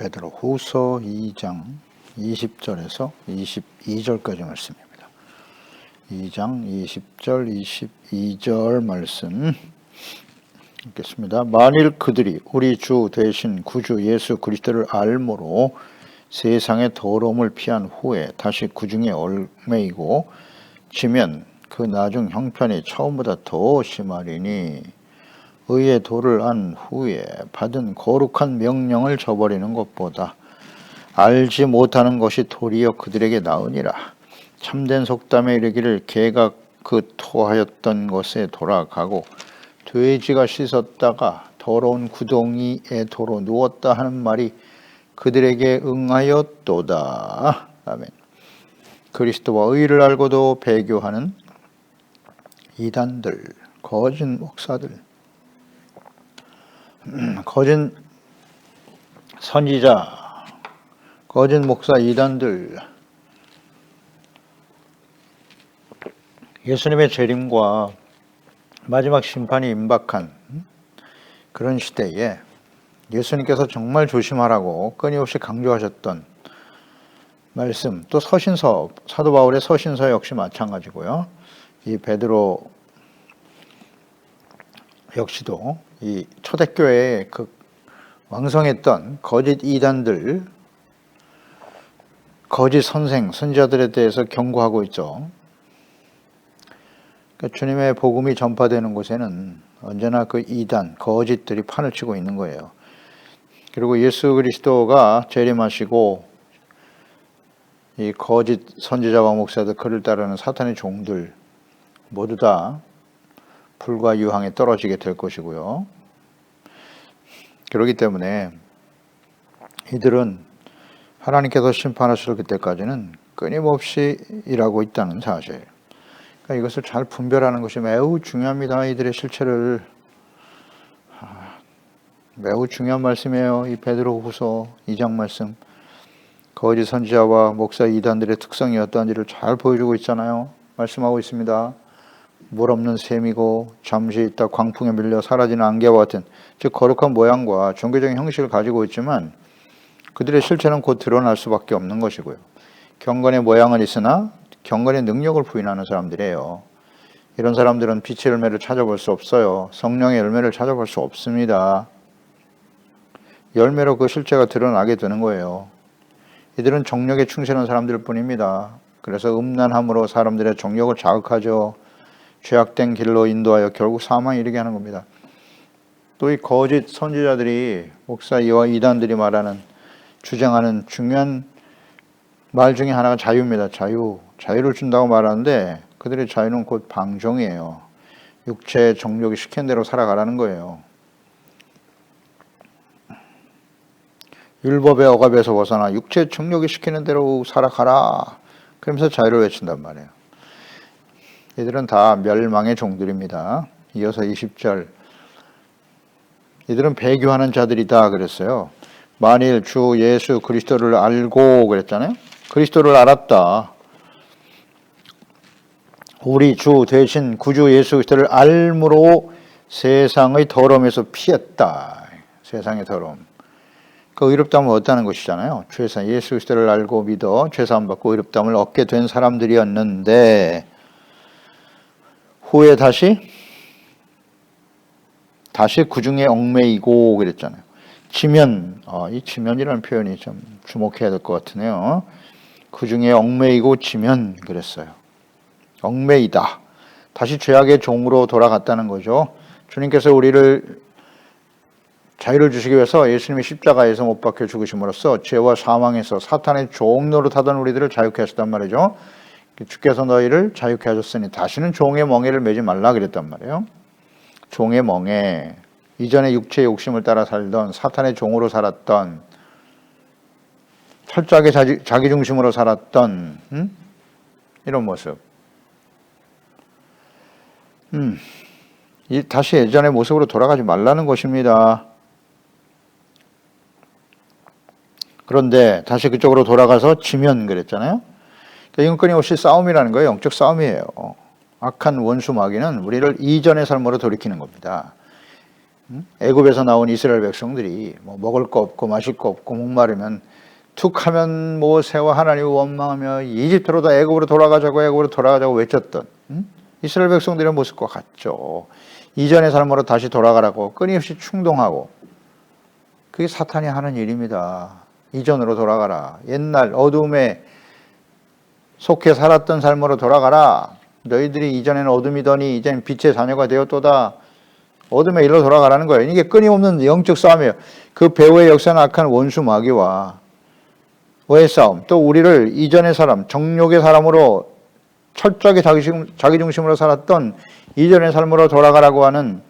베드로 후서 2장 20절에서 22절까지 말씀입니다. 2장 20절, 22절 말씀 읽겠습니다. 만일 그들이 우리 주 대신 구주 예수 그리스도를 알므로 세상의 더러움을 피한 후에 다시 그중에 얽매이고 지면 그 나중 형편이 처음보다 더 심하리니 의의 도를 안 후에 받은 거룩한 명령을 저버리는 것보다 알지 못하는 것이 도리어 그들에게 나으니라. 참된 속담에 이르기를 개가 그 토하였던 것에 돌아가고 돼지가 씻었다가 더러운 구덩이에 도로 누웠다 하는 말이 그들에게 응하였도다. 아멘. 그리스도와 의를 알고도 배교하는 이단들, 거짓 목사들, 거짓 선지자, 거짓 목사 이단들, 예수님의 재림과 마지막 심판이 임박한 그런 시대에 예수님께서 정말 조심하라고 끊임없이 강조하셨던 말씀, 또 서신서, 사도 바울의 서신서 역시 마찬가지고요. 이 베드로 역시도 이 초대교회에 그 왕성했던 거짓 이단들, 거짓 선생, 선지자들에 대해서 경고하고 있죠. 그러니까 주님의 복음이 전파되는 곳에는 언제나 그 이단, 거짓들이 판을 치고 있는 거예요. 그리고 예수 그리스도가 재림하시고 이 거짓 선지자와 목사들, 그를 따르는 사탄의 종들 모두 다 불과 유황에 떨어지게 될 것이고요. 그렇기 때문에 이들은 하나님께서 심판하실 그때까지는 끊임없이 일하고 있다는 사실. 그러니까 이것을 잘 분별하는 것이 매우 중요합니다. 이들의 실체를. 매우 중요한 말씀이에요. 이 베드로 후서 2장 말씀. 거짓 선지자와 목사 이단들의 특성이 어떠한지를 잘 보여주고 있잖아요. 말씀하고 있습니다. 물 없는 샘이고 잠시 있다 광풍에 밀려 사라지는 안개와 같은, 즉 거룩한 모양과 종교적인 형식을 가지고 있지만 그들의 실체는 곧 드러날 수밖에 없는 것이고요. 경건의 모양은 있으나 경건의 능력을 부인하는 사람들이에요. 이런 사람들은 빛의 열매를 찾아볼 수 없어요. 성령의 열매를 찾아볼 수 없습니다. 열매로 그 실체가 드러나게 되는 거예요. 이들은 정력에 충실한 사람들 뿐입니다. 그래서 음란함으로 사람들의 정력을 자극하죠. 죄악된 길로 인도하여 결국 사망에 이르게 하는 겁니다. 또 이 거짓 선지자들이, 목사와 이단들이 주장하는 중요한 말 중에 하나가 자유입니다. 자유를 준다고 말하는데 그들의 자유는 곧 방종이에요. 육체의 정욕이 시킨 대로 살아가라는 거예요. 율법의 억압에서 벗어나 육체의 정욕이 시키는 대로 살아가라. 그러면서 자유를 외친단 말이에요. 이들은 다 멸망의 종들입니다. 이어서 20절. 이들은 배교하는 자들이다 그랬어요. 만일 주 예수 그리스도를 알고 그랬잖아요. 그리스도를 알았다. 우리 주 대신 구주 예수 그리스도를 알므로 세상의 더러움에서 피했다. 세상의 더러움. 그 의롭다함을 얻다는 것이잖아요. 예수 그리스도를 알고 믿어 죄사함 받고 의롭다함을 얻게 된 사람들이었는데 후에 다시 그중에 얽매이고 그랬잖아요. 지면, 이 지면이라는 표현이 좀 주목해야 될 것 같으네요. 그중에 얽매이고 지면 그랬어요. 얽매이다. 다시 죄악의 종으로 돌아갔다는 거죠. 주님께서 우리를 자유를 주시기 위해서 예수님이 십자가에서 못 박혀 죽으심으로써 죄와 사망에서 사탄의 종 노릇하던 우리들을 자유케 하셨단 말이죠. 주께서 너희를 자유케 하셨으니 다시는 종의 멍에를 매지 말라 그랬단 말이에요. 종의 멍에, 이전에 육체의 욕심을 따라 살던, 사탄의 종으로 살았던, 철저하게 자기 중심으로 살았던 이런 모습. 다시 예전의 모습으로 돌아가지 말라는 것입니다. 그런데 다시 그쪽으로 돌아가서 지면 그랬잖아요. 이건 끊임없이 싸움이라는 거예요. 영적 싸움이에요. 악한 원수 마귀는 우리를 이전의 삶으로 돌이키는 겁니다. 애굽에서 나온 이스라엘 백성들이 뭐 먹을 거 없고 마실 거 없고 목마르면 툭하면 모세와 하나님을 원망하며 이집트로 애굽으로 돌아가자고 외쳤던 이스라엘 백성들의 모습과 같죠. 이전의 삶으로 다시 돌아가라고 끊임없이 충동하고, 그게 사탄이 하는 일입니다. 이전으로 돌아가라. 옛날 어둠에 속해 살았던 삶으로 돌아가라. 너희들이 이전에는 어둠이더니 이제는 빛의 자녀가 되었도다. 어둠의 일로 돌아가라는 거예요. 이게 끊임없는 영적 싸움이에요. 그 배후의 역사는 악한 원수 마귀와 의 싸움, 또 우리를 이전의 사람, 정욕의 사람으로 철저하게 자기 중심으로 살았던 이전의 삶으로 돌아가라고 하는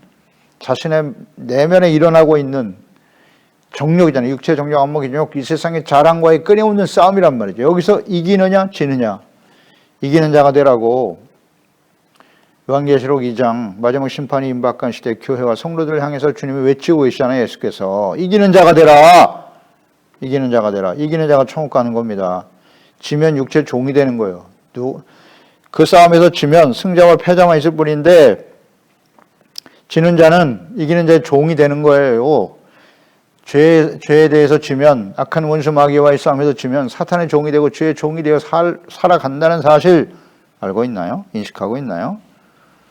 자신의 내면에 일어나고 있는 정욕이잖아요. 육체 정욕, 안목, 정욕, 이 세상의 자랑과의 끊임없는 싸움이란 말이죠. 여기서 이기느냐 지느냐, 이기는 자가 되라고 요한계시록 2장 마지막 심판이 임박한 시대 교회와 성도들을 향해서 주님이 외치고 계시잖아요. 예수께서 이기는 자가 되라, 이기는 자가 되라. 이기는 자가 천국 가는 겁니다. 지면 육체 종이 되는 거예요. 그 싸움에서 지면 승자와 패자만 있을 뿐인데, 지는 자는 이기는 자의 종이 되는 거예요. 죄에 대해서 지면, 악한 원수 마귀와의 싸움에서 지면 사탄의 종이 되고 죄의 종이 되어 살아간다는 사실 알고 있나요? 인식하고 있나요?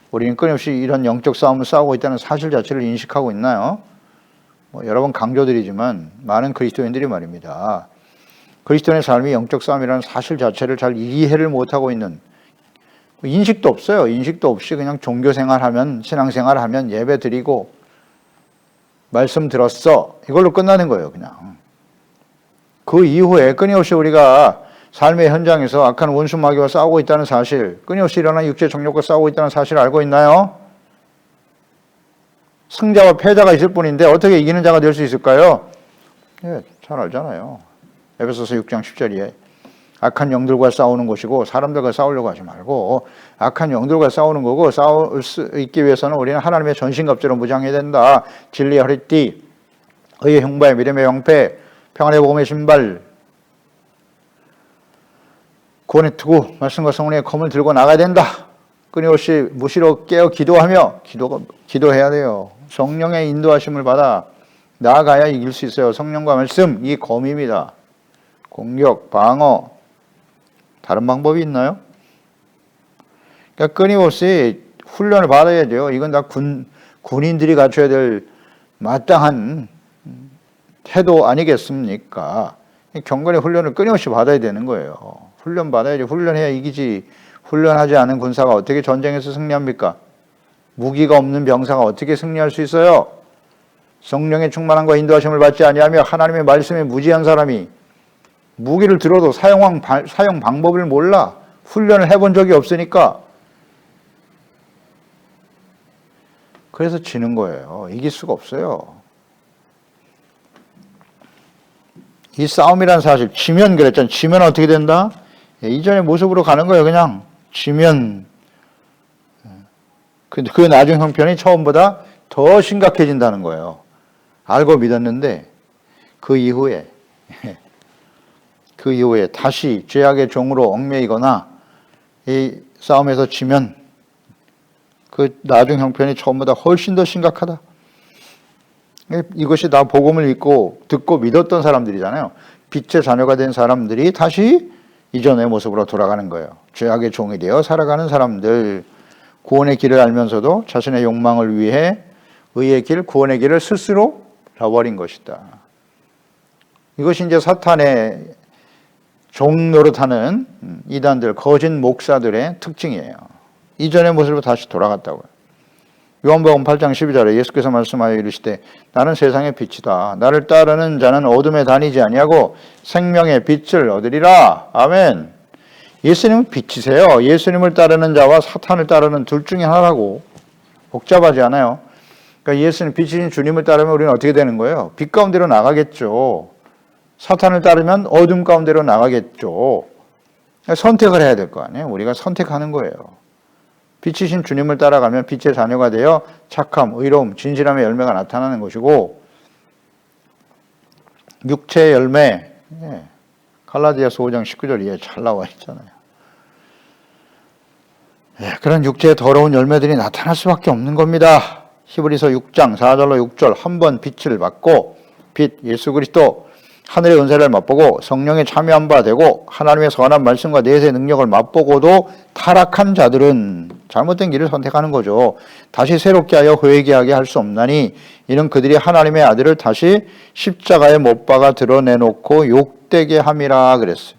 우리는 끊임없이 이런 영적 싸움을 싸우고 있다는 사실 자체를 인식하고 있나요? 여러 번 강조드리지만 많은 그리스도인들이 말입니다. 그리스도인의 삶이 영적 싸움이라는 사실 자체를 잘 이해를 못하고 있는, 인식도 없어요. 인식도 없이 그냥 종교생활하면, 신앙생활하면 예배 드리고 말씀 들었어, 이걸로 끝나는 거예요. 그냥 그 이후에 끊임없이 우리가 삶의 현장에서 악한 원수 마귀와 싸우고 있다는 사실, 끊임없이 일어난 육체 정욕과 싸우고 있다는 사실을 알고 있나요? 승자와 패자가 있을 뿐인데 어떻게 이기는 자가 될 수 있을까요? 예, 잘 알잖아요. 에베소서 6장 10절에 악한 영들과 싸우는 것이고 사람들과 싸우려고 하지 말고 악한 영들과 싸우는 거고, 싸울 수 있기 위해서는 우리는 하나님의 전신갑주로 무장해야 된다. 진리의 허리띠, 의의 흉발, 믿음의 방패, 평안의 복음의 신발, 구원의 투구, 말씀과 성령의 검을 들고 나가야 된다. 끊임없이 무시로 깨어 기도하며 기도해야 돼요. 성령의 인도하심을 받아 나아가야 이길 수 있어요. 성령과 말씀, 이 검입니다. 공격, 방어, 다른 방법이 있나요? 그러니까 끊임없이 훈련을 받아야 돼요. 이건 다 군인들이 갖춰야 될 마땅한 태도 아니겠습니까? 경건의 훈련을 끊임없이 받아야 되는 거예요. 훈련 받아야지. 훈련해야 이기지. 훈련하지 않은 군사가 어떻게 전쟁에서 승리합니까? 무기가 없는 병사가 어떻게 승리할 수 있어요? 성령의 충만함과 인도하심을 받지 아니하며 하나님의 말씀에 무지한 사람이 무기를 들어도 사용 방법을 몰라. 훈련을 해본 적이 없으니까. 그래서 지는 거예요. 이길 수가 없어요. 이 싸움이라는 사실, 지면 그랬잖아요. 지면 어떻게 된다? 이전의 모습으로 가는 거예요. 그냥 지면 그 나중 형편이 처음보다 더 심각해진다는 거예요. 알고 믿었는데 그 이후에 다시 죄악의 종으로 얽매이거나 이 싸움에서 지면 그 나중 형편이 처음보다 훨씬 더 심각하다. 이것이 다 복음을 듣고 믿었던 사람들이잖아요. 빛의 자녀가 된 사람들이 다시 이전의 모습으로 돌아가는 거예요. 죄악의 종이 되어 살아가는 사람들, 구원의 길을 알면서도 자신의 욕망을 위해 의의 길, 구원의 길을 스스로 저버린 것이다. 이것이 이제 사탄의 종 노릇하는 이단들, 거짓 목사들의 특징이에요. 이전의 모습으로 다시 돌아갔다고요. 요한복음 8장 12절에 예수께서 말씀하여 이르시되 나는 세상의 빛이다. 나를 따르는 자는 어둠에 다니지 아니하고 생명의 빛을 얻으리라. 아멘. 예수님은 빛이세요. 예수님을 따르는 자와 사탄을 따르는 둘 중에 하나라고. 복잡하지 않아요. 그러니까 예수님, 빛이신 주님을 따르면 우리는 어떻게 되는 거예요? 빛 가운데로 나가겠죠. 사탄을 따르면 어둠 가운데로 나가겠죠. 선택을 해야 될 거 아니에요. 우리가 선택하는 거예요. 빛이신 주님을 따라가면 빛의 자녀가 되어 착함, 의로움, 진실함의 열매가 나타나는 것이고, 육체의 열매, 갈라디아서 5장 19절에 잘 나와 있잖아요. 그런 육체의 더러운 열매들이 나타날 수밖에 없는 겁니다. 히브리서 6장 4절로 6절 한 번 빛을 받고 빛 예수 그리스도 하늘의 은혜를 맛보고 성령에 참여한 바 되고 하나님의 선한 말씀과 내세의 능력을 맛보고도 타락한 자들은 잘못된 길을 선택하는 거죠. 다시 새롭게 하여 회개하게 할 수 없나니 이는 그들이 하나님의 아들을 다시 십자가에 못 박아 드러내놓고 욕되게 함이라 그랬어요.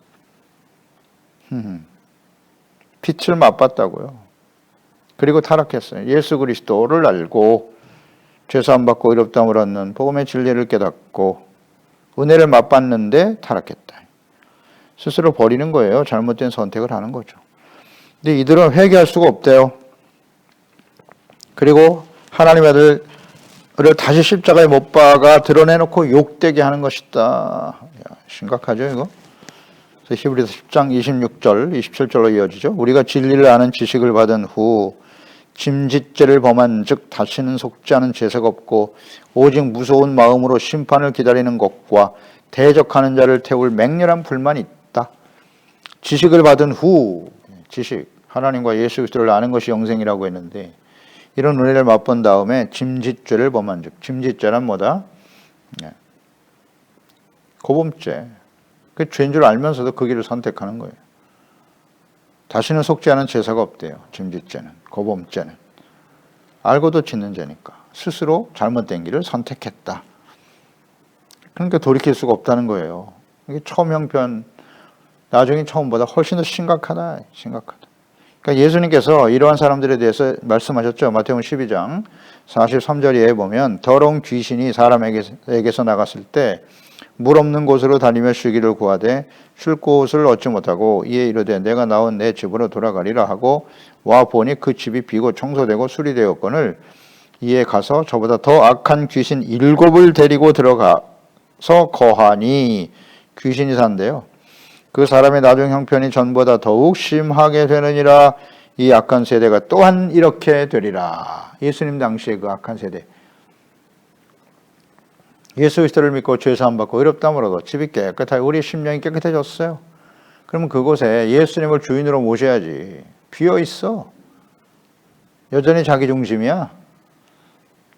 빛을 맛봤다고요. 그리고 타락했어요. 예수 그리스도를 알고 죄사함 받고 의롭다함을 얻는 복음의 진리를 깨닫고 은혜를 맛봤는데 타락했다. 스스로 버리는 거예요. 잘못된 선택을 하는 거죠. 근데 이들은 회개할 수가 없대요. 그리고 하나님의 아들을 다시 십자가에 못 박아 드러내놓고 욕되게 하는 것이다. 심각하죠 이거? 그래서 히브리서 10장 26절 27절로 이어지죠. 우리가 진리를 아는 지식을 받은 후 짐짓죄를 범한 즉 다시는 속지 않은 죄가 없고 오직 무서운 마음으로 심판을 기다리는 것과 대적하는 자를 태울 맹렬한 불만이 있다. 지식을 받은 후, 지식, 하나님과 예수 그리스도를 아는 것이 영생이라고 했는데 이런 은혜를 맛본 다음에 짐짓죄를 범한 즉, 짐짓죄란 뭐다? 고범죄. 그 죄인 줄 알면서도 그 길을 선택하는 거예요. 다시는 속지 않은 제사가 없대요. 짐짓죄는, 고범죄는. 알고도 짓는 죄니까. 스스로 잘못된 길을 선택했다. 그러니까 돌이킬 수가 없다는 거예요. 이게 처음 형편, 나중에 처음보다 훨씬 더 심각하다. 그러니까 예수님께서 이러한 사람들에 대해서 말씀하셨죠. 마태복음 12장 43절에 보면 더러운 귀신이 사람에게서 나갔을 때 물 없는 곳으로 다니며 쉬기를 구하되 쉴 곳을 얻지 못하고 이에 이르되 내가 나온 내 집으로 돌아가리라 하고 와 보니 그 집이 비고 청소되고 수리되었거늘 이에 가서 저보다 더 악한 귀신 7을 데리고 들어가서 거하니 귀신이 산대요. 그 사람의 나중 형편이 전보다 더욱 심하게 되느니라. 이 악한 세대가 또한 이렇게 되리라. 예수님 당시의 그 악한 세대. 예수 그리스도를 믿고 죄사함 받고 의롭다함을 얻어 집이 깨끗하게 우리 심령이 깨끗해졌어요. 그러면 그곳에 예수님을 주인으로 모셔야지. 비어 있어. 여전히 자기 중심이야.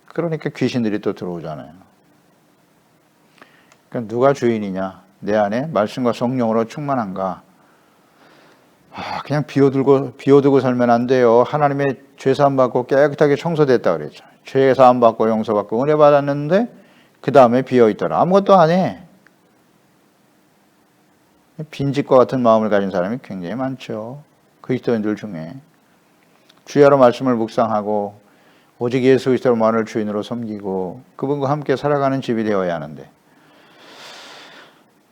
그러니까 귀신들이 또 들어오잖아요. 그러니까 누가 주인이냐? 내 안에 말씀과 성령으로 충만한가? 그냥 비워두고 살면 안 돼요. 하나님의 죄사함 받고 깨끗하게 청소됐다 그랬죠. 죄사함 받고 용서 받고 은혜 받았는데 그 다음에 비어있더라. 아무것도 안 해. 빈집과 같은 마음을 가진 사람이 굉장히 많죠. 그리스도인들 중에. 주야로 말씀을 묵상하고 오직 예수 그리스도만을 주인으로 섬기고 그분과 함께 살아가는 집이 되어야 하는데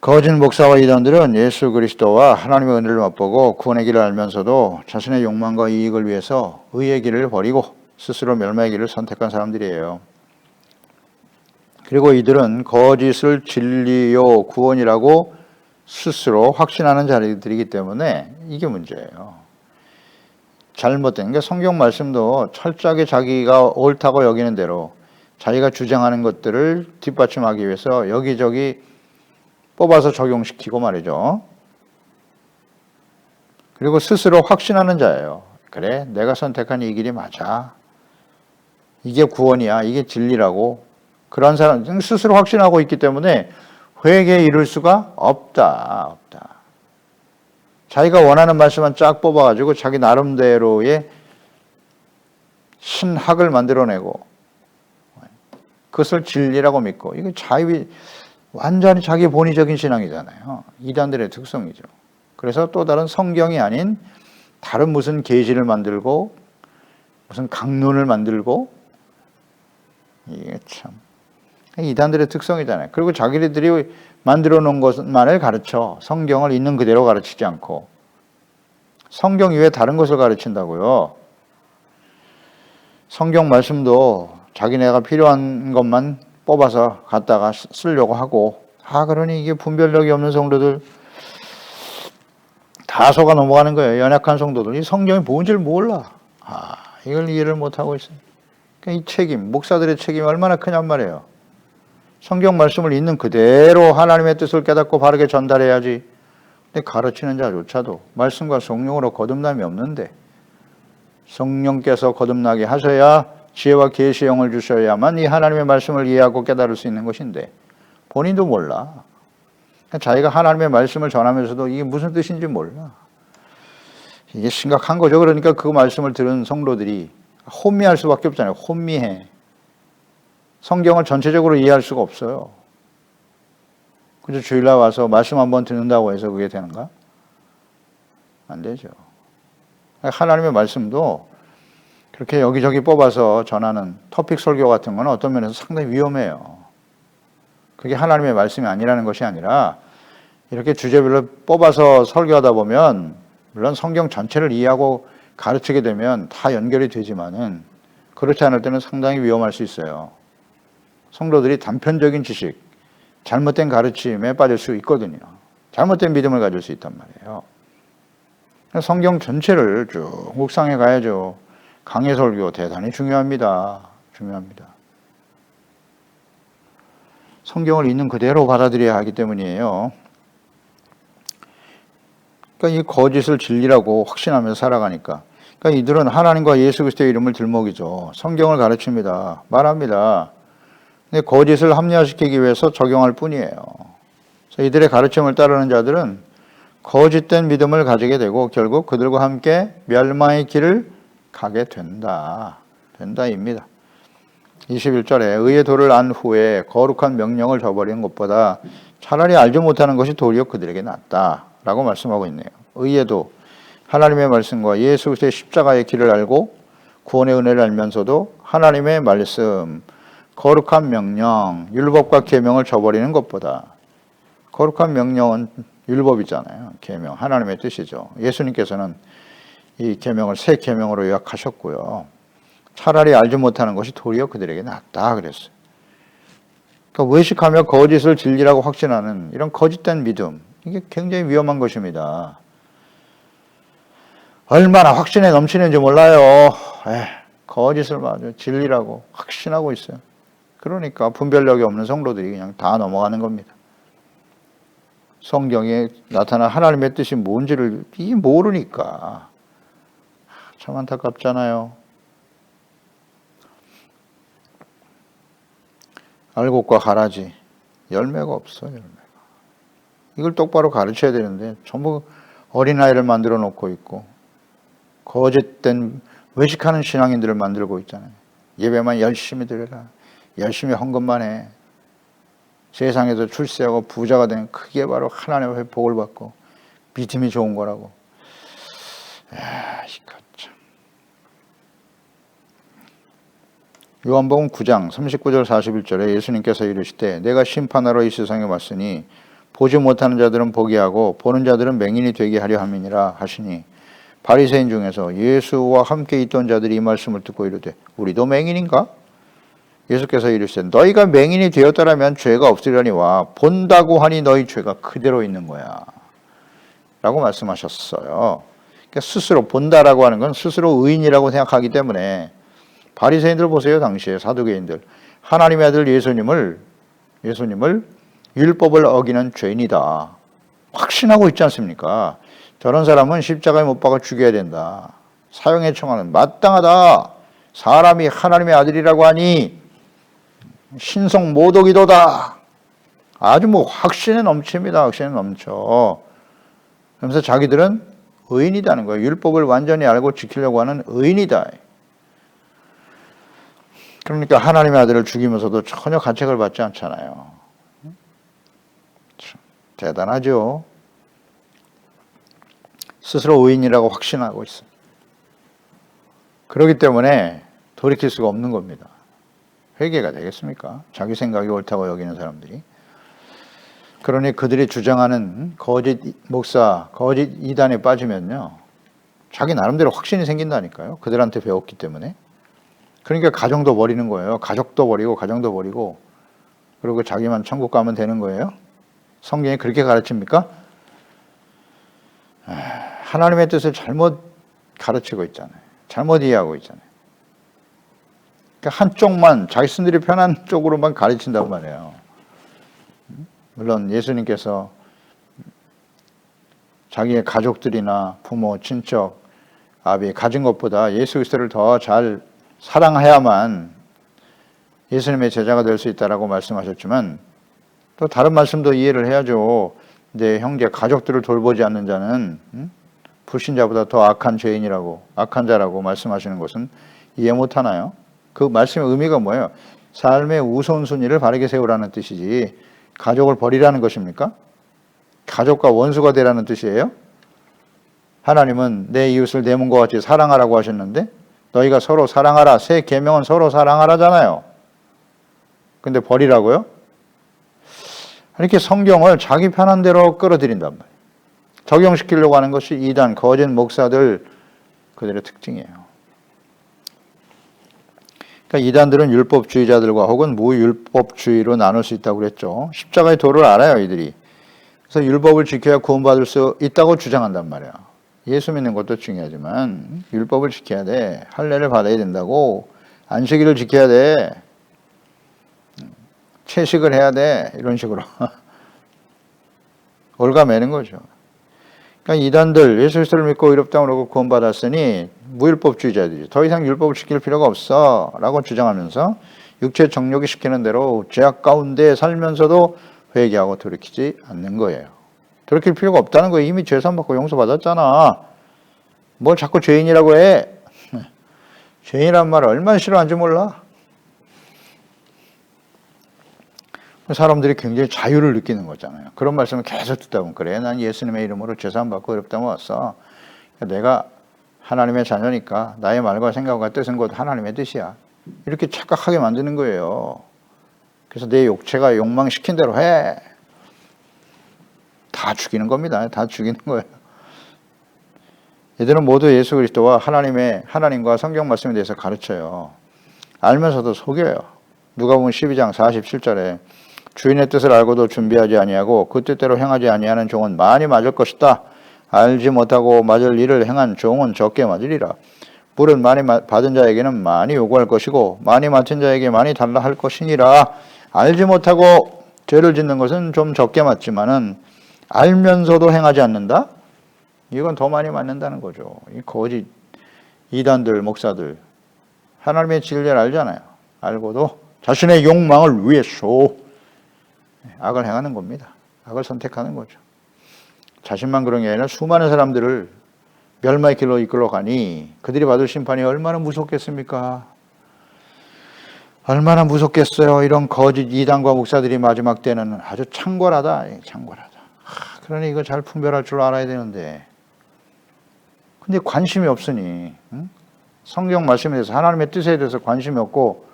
거짓 목사와 이단들은 예수 그리스도와 하나님의 은혜를 맛보고 구원의 길을 알면서도 자신의 욕망과 이익을 위해서 의의 길을 버리고 스스로 멸망의 길을 선택한 사람들이에요. 그리고 이들은 거짓을 진리요 구원이라고 스스로 확신하는 자들이기 때문에 이게 문제예요. 잘못된 게 성경 말씀도 철저하게 자기가 옳다고 여기는 대로 자기가 주장하는 것들을 뒷받침하기 위해서 여기저기 뽑아서 적용시키고 말이죠. 그리고 스스로 확신하는 자예요. 그래, 내가 선택한 이 길이 맞아. 이게 구원이야. 이게 진리라고. 그런 사람 스스로 확신하고 있기 때문에 회개에 이를 수가 없다. 자기가 원하는 말씀만 쫙 뽑아가지고 자기 나름대로의 신학을 만들어내고 그것을 진리라고 믿고 이게 완전히 자기 본의적인 신앙이잖아요. 이단들의 특성이죠. 그래서 또 다른 성경이 아닌 다른 무슨 계시를 만들고 무슨 강론을 만들고 이게 참 이단들의 특성이잖아요. 그리고 자기들이 만들어 놓은 것만을 가르쳐 성경을 있는 그대로 가르치지 않고 성경 이외에 다른 것을 가르친다고요. 성경 말씀도 자기네가 필요한 것만 뽑아서 갖다가 쓰려고 하고 그러니 이게 분별력이 없는 성도들 다 속아 넘어가는 거예요. 연약한 성도들. 이 성경이 뭔지를 몰라. 이걸 이해를 못하고 있어요. 그러니까 이 책임, 목사들의 책임이 얼마나 크냔 말이에요. 성경 말씀을 있는 그대로 하나님의 뜻을 깨닫고 바르게 전달해야지. 근데 가르치는 자조차도 말씀과 성령으로 거듭남이 없는데 성령께서 거듭나게 하셔야 지혜와 계시의 영을 주셔야만 이 하나님의 말씀을 이해하고 깨달을 수 있는 것인데 본인도 몰라. 자기가 하나님의 말씀을 전하면서도 이게 무슨 뜻인지 몰라. 이게 심각한 거죠. 그러니까 그 말씀을 들은 성도들이 혼미할 수밖에 없잖아요. 혼미해. 성경을 전체적으로 이해할 수가 없어요. 그래서 주일날 와서 말씀 한번 듣는다고 해서 그게 되는가? 안 되죠. 하나님의 말씀도 그렇게 여기저기 뽑아서 전하는 토픽 설교 같은 건 어떤 면에서 상당히 위험해요. 그게 하나님의 말씀이 아니라는 것이 아니라 이렇게 주제별로 뽑아서 설교하다 보면 물론 성경 전체를 이해하고 가르치게 되면 다 연결이 되지만은 그렇지 않을 때는 상당히 위험할 수 있어요. 성도들이 단편적인 지식, 잘못된 가르침에 빠질 수 있거든요. 잘못된 믿음을 가질 수 있단 말이에요. 성경 전체를 쭉 묵상해 가야죠. 강해 설교 대단히 중요합니다. 중요합니다. 성경을 있는 그대로 받아들여야 하기 때문이에요. 그러니까 이 거짓을 진리라고 확신하면서 살아가니까. 그러니까 이들은 하나님과 예수 그리스도의 이름을 들먹이죠. 성경을 가르칩니다. 말합니다. 근데 거짓을 합리화시키기 위해서 적용할 뿐이에요. 그래서 이들의 가르침을 따르는 자들은 거짓된 믿음을 가지게 되고 결국 그들과 함께 멸망의 길을 가게 된다입니다. 21절에 의의 도를 안 후에 거룩한 명령을 저버리는 것보다 차라리 알지 못하는 것이 도리어 그들에게 낫다라고 말씀하고 있네요. 의의 도, 하나님의 말씀과 예수 그리스도의 십자가의 길을 알고 구원의 은혜를 알면서도 하나님의 말씀, 거룩한 명령, 율법과 계명을 저버리는 것보다 거룩한 명령은 율법이잖아요. 계명, 하나님의 뜻이죠. 예수님께서는 이 계명을 새 계명으로 요약하셨고요. 차라리 알지 못하는 것이 도리어 그들에게 낫다 그랬어요. 그러니까 외식하며 거짓을 진리라고 확신하는 이런 거짓된 믿음, 이게 굉장히 위험한 것입니다. 얼마나 확신에 넘치는지 몰라요. 거짓을 마저 진리라고 확신하고 있어요. 그러니까 분별력이 없는 성도들이 그냥 다 넘어가는 겁니다. 성경에 나타난 하나님의 뜻이 뭔지를 모르니까 참 안타깝잖아요. 알곡과 가라지 열매가 없어요. 열매가. 이걸 똑바로 가르쳐야 되는데 전부 어린아이를 만들어 놓고 있고 거짓된 외식하는 신앙인들을 만들고 있잖아요. 예배만 열심히 드려라. 열심히 헌금만 해. 세상에서 출세하고 부자가 되는 그게 바로 하나님의 복을 받고 믿음이 좋은 거라고. 요한복음 9장 39절 41절에 예수님께서 이르시되 내가 심판하러 이 세상에 왔으니 보지 못하는 자들은 보게 하고 보는 자들은 맹인이 되게 하려 함이니라 하시니 바리새인 중에서 예수와 함께 있던 자들이 이 말씀을 듣고 이르되 우리도 맹인인가? 예수께서 이르시되 너희가 맹인이 되었더라면 죄가 없으려니와 본다고 하니 너희 죄가 그대로 있는 거야 라고 말씀하셨어요. 그러니까 스스로 본다라고 하는 건 스스로 의인이라고 생각하기 때문에 바리새인들 보세요. 당시에 사두개인들 하나님의 아들 예수님을 율법을 어기는 죄인이다 확신하고 있지 않습니까? 저런 사람은 십자가에 못 박아 죽여야 된다. 사형에 청하는 마땅하다. 사람이 하나님의 아들이라고 하니 신성 모독이도다. 아주 확신에 넘칩니다. 확신에 넘쳐. 그러면서 자기들은 의인이다는 거예요. 율법을 완전히 알고 지키려고 하는 의인이다. 그러니까 하나님의 아들을 죽이면서도 전혀 가책을 받지 않잖아요. 대단하죠. 스스로 의인이라고 확신하고 있어요. 그렇기 때문에 돌이킬 수가 없는 겁니다. 회개가 되겠습니까? 자기 생각이 옳다고 여기는 사람들이. 그러니 그들이 주장하는 거짓 목사, 거짓 이단에 빠지면요. 자기 나름대로 확신이 생긴다니까요. 그들한테 배웠기 때문에. 그러니까 가정도 버리는 거예요. 가족도 버리고 가정도 버리고 그리고 자기만 천국 가면 되는 거예요. 성경이 그렇게 가르칩니까? 하나님의 뜻을 잘못 가르치고 있잖아요. 잘못 이해하고 있잖아요. 그러니까 한쪽만 자기 스스로 편한 쪽으로만 가르친단 말이에요. 물론 예수님께서 자기의 가족들이나 부모, 친척, 아비 가진 것보다 예수 그리스도를 더 잘 사랑해야만 예수님의 제자가 될 수 있다라고 말씀하셨지만 또 다른 말씀도 이해를 해야죠. 내 형제 가족들을 돌보지 않는 자는 불신자보다 더 악한 죄인이라고, 악한 자라고 말씀하시는 것은 이해 못하나요? 그 말씀의 의미가 뭐예요? 삶의 우선순위를 바르게 세우라는 뜻이지 가족을 버리라는 것입니까? 가족과 원수가 되라는 뜻이에요? 하나님은 내 이웃을 내 몸과 같이 사랑하라고 하셨는데 너희가 서로 사랑하라. 새 계명은 서로 사랑하라잖아요. 근데 버리라고요? 이렇게 성경을 자기 편한 대로 끌어들인단 말이에요. 적용시키려고 하는 것이 이단, 거짓 목사들 그들의 특징이에요. 그러니까 이단들은 율법주의자들과 혹은 무율법주의로 나눌 수 있다고 그랬죠. 십자가의 도를 알아요, 이들이. 그래서 율법을 지켜야 구원받을 수 있다고 주장한단 말이야. 예수 믿는 것도 중요하지만 율법을 지켜야 돼. 할례를 받아야 된다고. 안식일을 지켜야 돼. 채식을 해야 돼. 이런 식으로 올가매는 거죠. 그러니까 이단들 예수 그리스도를 믿고 의롭다고 그러고 구원받았으니 무율법주의자들이 더 이상 율법을 지킬 필요가 없어 라고 주장하면서 육체 정욕이 시키는 대로 죄악 가운데 살면서도 회개하고 돌이키지 않는 거예요. 돌이킬 필요가 없다는 거예요. 이미 죄 사함받고 용서받았잖아. 뭘 자꾸 죄인이라고 해. 죄인이란 말을 얼마나 싫어하는지 몰라. 사람들이 굉장히 자유를 느끼는 거잖아요. 그런 말씀을 계속 듣다 보면 그래. 난 예수님의 이름으로 죄 사함받고 의롭다고 왔어. 내가 하나님의 자녀니까 나의 말과 생각과 뜻은 곧 하나님의 뜻이야. 이렇게 착각하게 만드는 거예요. 그래서 내 육체가 욕망시킨 대로 해. 다 죽이는 겁니다. 다 죽이는 거예요. 얘들은 모두 예수 그리스도와 하나님과 성경 말씀에 대해서 가르쳐요. 알면서도 속여요. 누가복음 12장 47절에 주인의 뜻을 알고도 준비하지 아니하고 그 뜻대로 행하지 아니하는 종은 많이 맞을 것이다. 알지 못하고 맞을 일을 행한 종은 적게 맞으리라. 물은 많이 받은 자에게는 많이 요구할 것이고 많이 맡은 자에게 많이 달라 할 것이니라. 알지 못하고 죄를 짓는 것은 좀 적게 맞지만은 알면서도 행하지 않는다? 이건 더 많이 맞는다는 거죠. 이 거짓 이단들, 목사들 하나님의 진리를 알잖아요. 알고도 자신의 욕망을 위해서 악을 행하는 겁니다. 악을 선택하는 거죠. 자신만 그런 게 아니라 수많은 사람들을 멸망의 길로 이끌어 가니 그들이 받을 심판이 얼마나 무섭겠습니까? 얼마나 무섭겠어요. 이런 거짓 이단과 목사들이 마지막 때는 아주 창궐하다. 창궐하다. 그러니 이거 잘 분별할 줄 알아야 되는데 근데 관심이 없으니 성경 말씀에 대해서 하나님의 뜻에 대해서 관심이 없고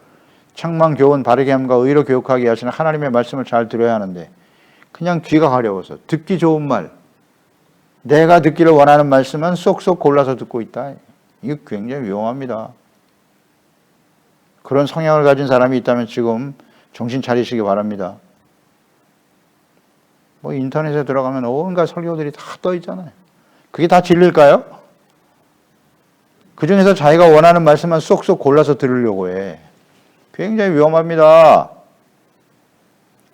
창만 교훈 바르게 함과 의로 교육하게 하시는 하나님의 말씀을 잘 들어야 하는데 그냥 귀가 가려워서 듣기 좋은 말 내가 듣기를 원하는 말씀만 쏙쏙 골라서 듣고 있다. 이거 굉장히 위험합니다. 그런 성향을 가진 사람이 있다면 지금 정신 차리시기 바랍니다. 뭐 인터넷에 들어가면 온갖 설교들이 다 떠 있잖아요. 그게 다 진리일까요? 그 중에서 자기가 원하는 말씀만 쏙쏙 골라서 들으려고 해. 굉장히 위험합니다.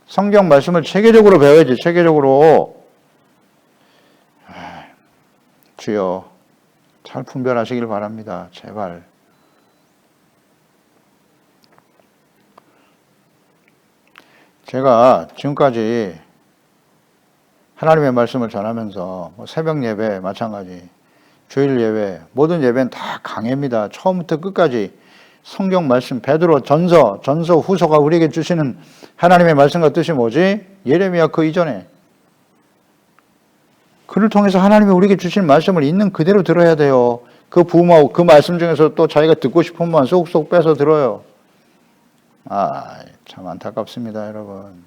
성경 말씀을 체계적으로 배워야지, 체계적으로. 주여, 잘 분별하시길 바랍니다. 제발. 제가 지금까지 하나님의 말씀을 전하면서 새벽 예배 마찬가지, 주일 예배, 모든 예배는 다 강해입니다. 처음부터 끝까지 성경 말씀, 베드로 전서, 후서가 우리에게 주시는 하나님의 말씀과 뜻이 뭐지? 예레미야 그 이전에. 그를 통해서 하나님이 우리에게 주신 말씀을 있는 그대로 들어야 돼요. 그 부모, 그 말씀 중에서 또 자기가 듣고 싶은 것만 쏙쏙 빼서 들어요. 참 안타깝습니다, 여러분.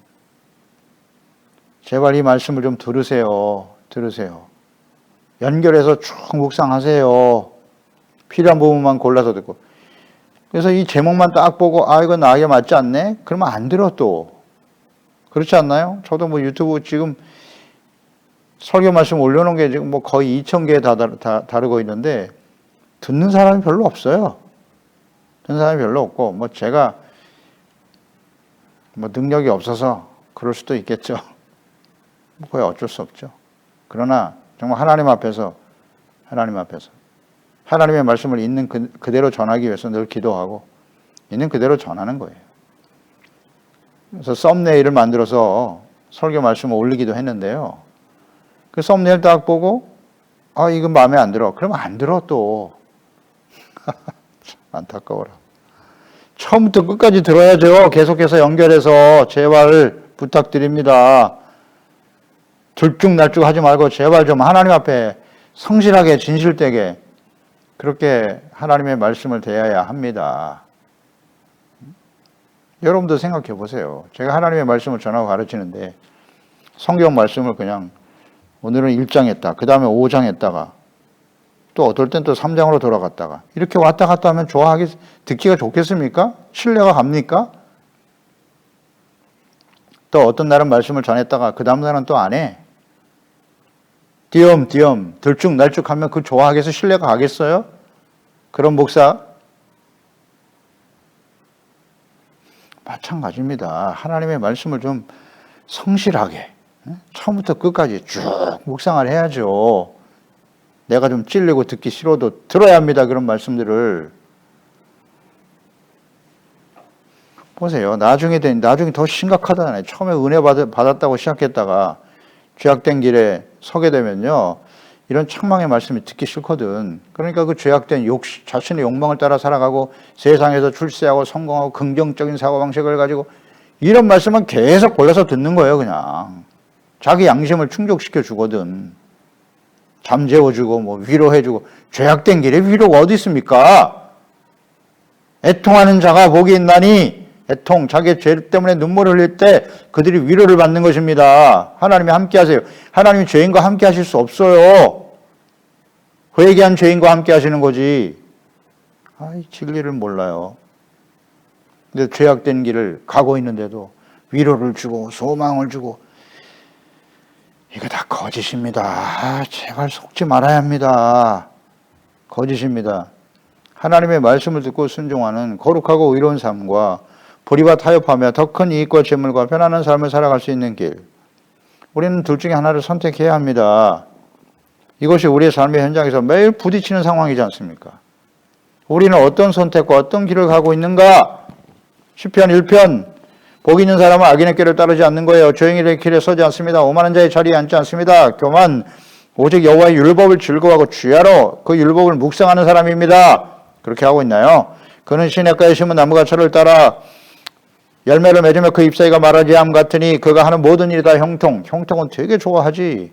제발 이 말씀을 좀 들으세요. 연결해서 쭉 묵상하세요. 필요한 부분만 골라서 듣고. 그래서 이 제목만 딱 보고 이건 나에게 맞지 않네? 그러면 안 들어 또. 그렇지 않나요? 저도 뭐 유튜브 지금 설교 말씀 올려놓은 게 지금 뭐 거의 2,000개 다루고 있는데 듣는 사람이 별로 없어요. 듣는 사람이 별로 없고 뭐 제가 뭐 능력이 없어서 그럴 수도 있겠죠. 거의 어쩔 수 없죠. 그러나 정말 하나님 앞에서 하나님의 말씀을 있는 그대로 전하기 위해서 늘 기도하고 있는 그대로 전하는 거예요. 그래서 썸네일을 만들어서 설교 말씀을 올리기도 했는데요. 그 썸네일 딱 보고 이건 마음에 안 들어. 그러면 안 들어 또. 안타까워라. 처음부터 끝까지 들어야죠. 계속해서 연결해서 제발 부탁드립니다. 들쭉날쭉 하지 말고 제발 좀 하나님 앞에 성실하게 진실되게 그렇게 하나님의 말씀을 대해야 합니다. 여러분도 생각해 보세요. 제가 하나님의 말씀을 전하고 가르치는데 성경 말씀을 그냥 오늘은 1장 했다. 그 다음에 5장 했다가 또 어떨 땐 또 3장으로 돌아갔다가 이렇게 왔다 갔다 하면 듣기가 좋겠습니까? 신뢰가 갑니까? 또 어떤 날은 말씀을 전했다가 그 다음 날은 또 안 해. 띄엄띄엄 들쭉날쭉 하면 그 좋아하겠어? 신뢰가 가겠어요? 그런 목사? 마찬가지입니다. 하나님의 말씀을 좀 성실하게 처음부터 끝까지 쭉 묵상을 해야죠. 내가 좀 찔리고 듣기 싫어도 들어야 합니다. 그런 말씀들을. 보세요. 나중에 더 심각하잖아요. 처음에 은혜 받았다고 시작했다가 죄악된 길에 서게 되면요. 이런 책망의 말씀이 듣기 싫거든. 그러니까 그 죄악된 자신의 욕망을 따라 살아가고 세상에서 출세하고 성공하고 긍정적인 사고방식을 가지고 이런 말씀은 계속 골라서 듣는 거예요. 그냥. 자기 양심을 충족시켜 주거든. 잠재워주고 위로해주고. 죄악된 길에 위로가 어디 있습니까? 애통하는 자가 복이 있나니 애통, 자기의 죄 때문에 눈물을 흘릴 때 그들이 위로를 받는 것입니다. 하나님이 함께 하세요. 하나님이 죄인과 함께 하실 수 없어요. 회개한 죄인과 함께 하시는 거지. 진리를 몰라요. 근데 죄악된 길을 가고 있는데도 위로를 주고 소망을 주고 이거 다 거짓입니다. 제발 속지 말아야 합니다. 거짓입니다. 하나님의 말씀을 듣고 순종하는 거룩하고 의로운 삶과 불의와 타협하며 더 큰 이익과 재물과 편안한 삶을 살아갈 수 있는 길. 우리는 둘 중에 하나를 선택해야 합니다. 이것이 우리의 삶의 현장에서 매일 부딪히는 상황이지 않습니까? 우리는 어떤 선택과 어떤 길을 가고 있는가? 시편 1편 복 있는 사람은 악인의 길을 따르지 않는 거예요. 죄인의 길에 서지 않습니다. 오만한 자의 자리에 앉지 않습니다. 교만 오직 여호와의 율법을 즐거워하고 주야로 그 율법을 묵상하는 사람입니다. 그렇게 하고 있나요? 그는 시냇가에 심은 나무가철을 따라 열매를 맺으며 그 잎사귀가 마르지 않음 같으니 그가 하는 모든 일이 다 형통. 형통은 되게 좋아하지.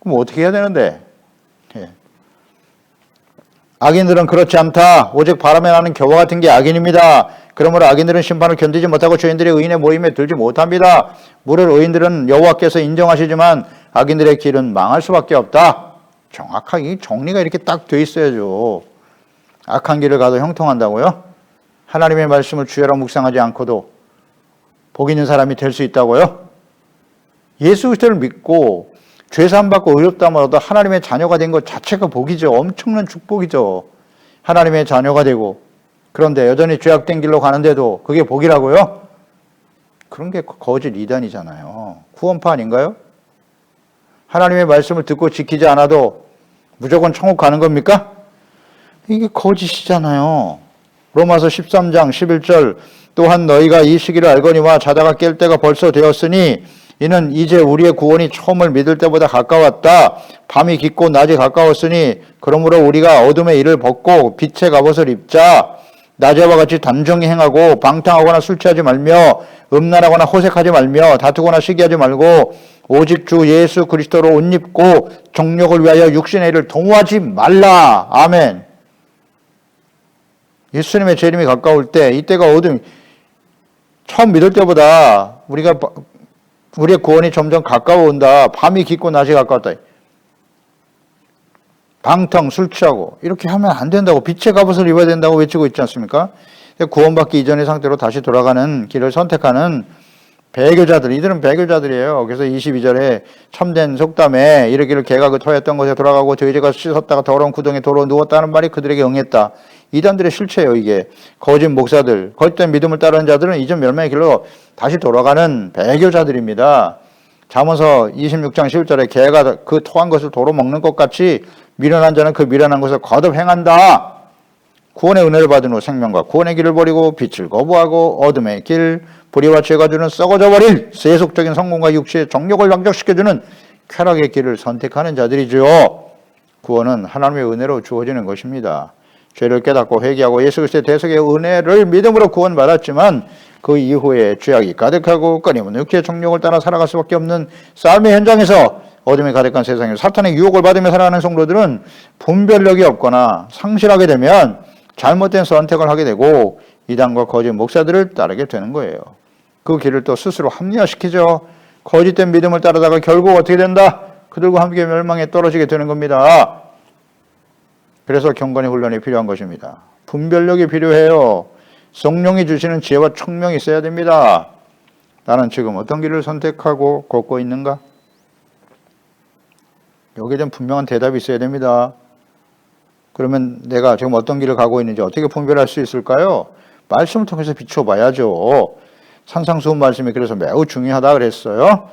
그럼 어떻게 해야 되는데? 악인들은 그렇지 않다. 오직 바람에 나는 겨와 같은 게 악인입니다. 그러므로 악인들은 심판을 견디지 못하고 죄인들이 의인의 모임에 들지 못합니다. 무릇 의인들은 여호와께서 인정하시지만 악인들의 길은 망할 수밖에 없다. 정확하게 정리가 이렇게 딱 돼 있어야죠. 악한 길을 가도 형통한다고요? 하나님의 말씀을 주야로 묵상하지 않고도 복 있는 사람이 될 수 있다고요? 예수 그리스도를 믿고 죄 사함 받고 의롭다함을 얻어 하나님의 자녀가 된 것 자체가 복이죠. 엄청난 축복이죠. 하나님의 자녀가 되고 그런데 여전히 죄악된 길로 가는데도 그게 복이라고요? 그런 게 거짓 이단이잖아요. 구원파 아닌가요? 하나님의 말씀을 듣고 지키지 않아도 무조건 천국 가는 겁니까? 이게 거짓이잖아요. 로마서 13장 11절 또한 너희가 이 시기를 알거니와 자다가 깰 때가 벌써 되었으니 이는 이제 우리의 구원이 처음을 믿을 때보다 가까웠다. 밤이 깊고 낮이 가까웠으니 그러므로 우리가 어둠의 일을 벗고 빛의 갑옷을 입자. 낮에와 같이 단정히 행하고 방탕하거나 술 취하지 말며 음란하거나 호색하지 말며 다투거나 시기하지 말고 오직 주 예수 그리스도로 옷 입고 정욕을 위하여 육신의 일을 동호하지 말라. 아멘. 예수님의 재림이 가까울 때 이때가 어둠 처음 믿을 때보다 우리의 구원이 점점 가까워온다. 밤이 깊고 낮이 가까웠다. 방탕, 술 취하고 이렇게 하면 안 된다고 빛의 갑옷을 입어야 된다고 외치고 있지 않습니까? 구원받기 이전의 상태로 다시 돌아가는 길을 선택하는 배교자들, 이들은 배교자들이에요. 그래서 22절에 참된 속담에 이르기를 개가 그 터였던 곳에 돌아가고 돼지가 씻었다가 더러운 구덩이에 도로 누웠다는 말이 그들에게 응했다. 이단들의 실체예요. 이게 거짓 목사들, 거짓된 믿음을 따르는 자들은 이전 멸망의 길로 다시 돌아가는 배교자들입니다. 잠언서 26장 11절에 개가 그 토한 것을 도로 먹는 것 같이 미련한 자는 그 미련한 것을 거듭 행한다. 구원의 은혜를 받은 후 생명과 구원의 길을 버리고 빛을 거부하고 어둠의 길, 불의와 죄가 주는 썩어져 버릴 세속적인 성공과 육체의 정욕을 만족시켜주는 쾌락의 길을 선택하는 자들이죠. 구원은 하나님의 은혜로 주어지는 것입니다. 죄를 깨닫고 회개하고 예수 그리스도의 대속의 은혜를 믿음으로 구원받았지만 그 이후에 죄악이 가득하고 끊임없는 육체의 정욕을 따라 살아갈 수밖에 없는 삶의 현장에서 어둠이 가득한 세상에서 사탄의 유혹을 받으며 살아가는 성도들은 분별력이 없거나 상실하게 되면 잘못된 선택을 하게 되고 이단과 거짓 목사들을 따르게 되는 거예요. 그 길을 또 스스로 합리화시키죠. 거짓된 믿음을 따르다가 결국 어떻게 된다? 그들과 함께 멸망에 떨어지게 되는 겁니다. 그래서 경건의 훈련이 필요한 것입니다. 분별력이 필요해요. 성령이 주시는 지혜와 총명이 있어야 됩니다. 나는 지금 어떤 길을 선택하고 걷고 있는가? 여기에 대한 분명한 대답이 있어야 됩니다. 그러면 내가 지금 어떤 길을 가고 있는지 어떻게 분별할 수 있을까요? 말씀을 통해서 비춰봐야죠. 산상수훈 말씀이 그래서 매우 중요하다 그랬어요.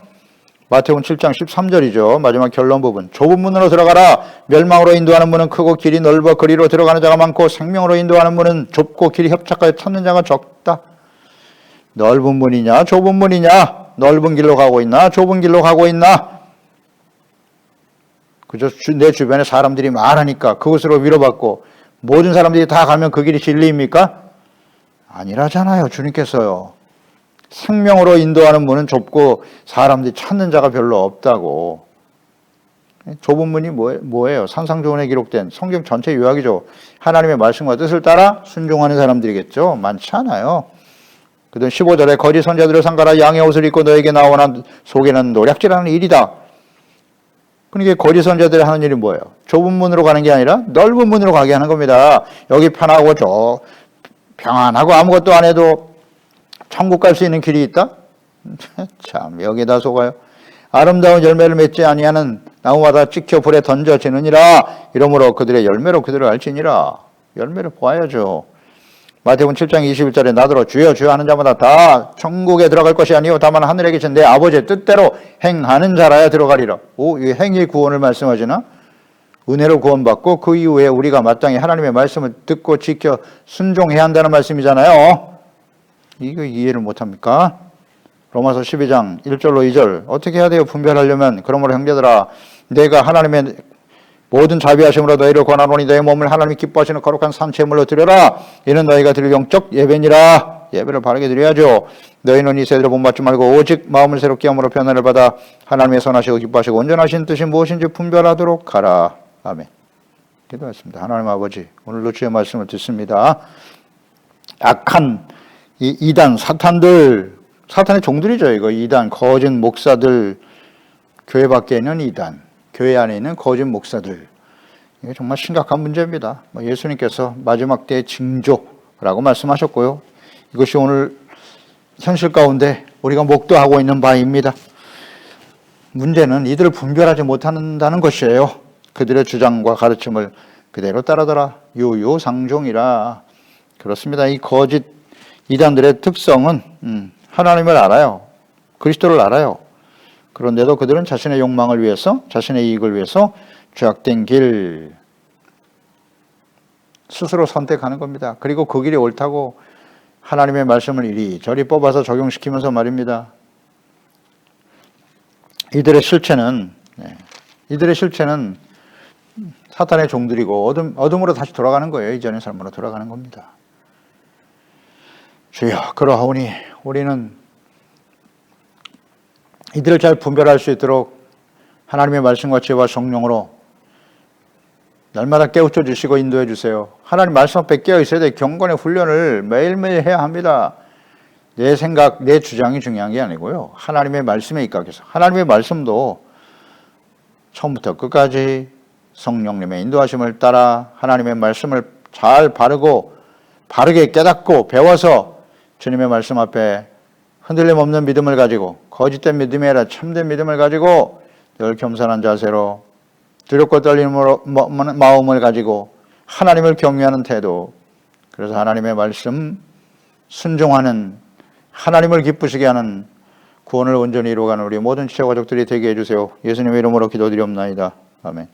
마태복음 7장 13절이죠. 마지막 결론 부분. 좁은 문으로 들어가라. 멸망으로 인도하는 문은 크고 길이 넓어 그리로 들어가는 자가 많고 생명으로 인도하는 문은 좁고 길이 협착하여 찾는 자가 적다. 넓은 문이냐 좁은 문이냐, 넓은 길로 가고 있나 좁은 길로 가고 있나. 그저 내 주변에 사람들이 많으니까 그것으로 위로받고 모든 사람들이 다 가면 그 길이 진리입니까? 아니라잖아요. 주님께서요. 생명으로 인도하는 문은 좁고 사람들이 찾는 자가 별로 없다고. 좁은 문이 뭐예요? 산상조언에 기록된 성경 전체 요약이죠. 하나님의 말씀과 뜻을 따라 순종하는 사람들이겠죠. 많지 않아요. 그들 15절에 거짓 선자들을 삼가라. 양의 옷을 입고 너에게 나오나 속에는 노략질하는 일이다. 그러니까 거짓 선자들이 하는 일이 뭐예요? 좁은 문으로 가는 게 아니라 넓은 문으로 가게 하는 겁니다. 여기 편하고 저 평안하고 아무것도 안 해도 천국 갈 수 있는 길이 있다? 참 여기다 속아요. 아름다운 열매를 맺지 아니하는 나무마다 찍혀 불에 던져지느니라. 이러므로 그들의 열매로 그들을 알지니라. 열매를 보아야죠. 마태복음 7장 21절에 나더러 주여 주여 하는 자마다 다 천국에 들어갈 것이 아니요 다만 하늘에 계신 내 아버지의 뜻대로 행하는 자라야 들어가리라. 이 행위 구원을 말씀하시나? 은혜로 구원받고 그 이후에 우리가 마땅히 하나님의 말씀을 듣고 지켜 순종해야 한다는 말씀이잖아요. 이거 이해를 못합니까? 로마서 12장 1절로 2절 어떻게 해야 돼요? 분별하려면 그러므로 형제들아 내가 하나님의 모든 자비하심으로 너희를 권하노니 너희 몸을 하나님이 기뻐하시는 거룩한 산제물로 드려라. 이는 너희가 드릴 영적 예배니라. 예배를 바르게 드려야죠. 너희는 이 세대를 본받지 말고 오직 마음을 새롭게 함으로 변화를 받아 하나님의 선하시고 기뻐하시고 온전하신 뜻이 무엇인지 분별하도록 하라. 아멘. 기도하겠습니다. 하나님 아버지, 오늘도 주의 말씀을 듣습니다. 악한 이 이단 사탄들, 사탄의 종들이죠. 이거 이단 거짓 목사들, 교회 밖에 있는 이단, 교회 안에 있는 거짓 목사들. 이게 정말 심각한 문제입니다. 예수님께서 마지막 때의 징조라고 말씀하셨고요. 이것이 오늘 현실 가운데 우리가 목도하고 있는 바입니다. 문제는 이들을 분별하지 못한다는 것이에요. 그들의 주장과 가르침을 그대로 따르더라. 유유상종이라. 그렇습니다. 이 거짓 이단들의 특성은 하나님을 알아요. 그리스도를 알아요. 그런데도 그들은 자신의 욕망을 위해서, 자신의 이익을 위해서 죄악된 길 스스로 선택하는 겁니다. 그리고 그 길이 옳다고 하나님의 말씀을 이리저리 뽑아서 적용시키면서 말입니다. 이들의 실체는 사탄의 종들이고 어둠으로 다시 돌아가는 거예요. 이전의 삶으로 돌아가는 겁니다. 주여, 그러하오니 우리는 이들을 잘 분별할 수 있도록 하나님의 말씀과 지혜와 성령으로 날마다 깨우쳐 주시고 인도해 주세요. 하나님 말씀 앞에 깨어 있어야 돼. 경건의 훈련을 매일매일 해야 합니다. 내 생각, 내 주장이 중요한 게 아니고요. 하나님의 말씀에 입각해서 하나님의 말씀도 처음부터 끝까지 성령님의 인도하심을 따라 하나님의 말씀을 잘 바르게 깨닫고 배워서 주님의 말씀 앞에 흔들림 없는 믿음을 가지고 거짓된 믿음이 아니라 참된 믿음을 가지고 늘 겸손한 자세로 두렵고 떨리는 마음을 가지고 하나님을 경외하는 태도, 그래서 하나님의 말씀 순종하는, 하나님을 기쁘시게 하는 구원을 온전히 이루어가는 우리 모든 지체가족들이 되게 해주세요. 예수님의 이름으로 기도드리옵나이다. 아멘.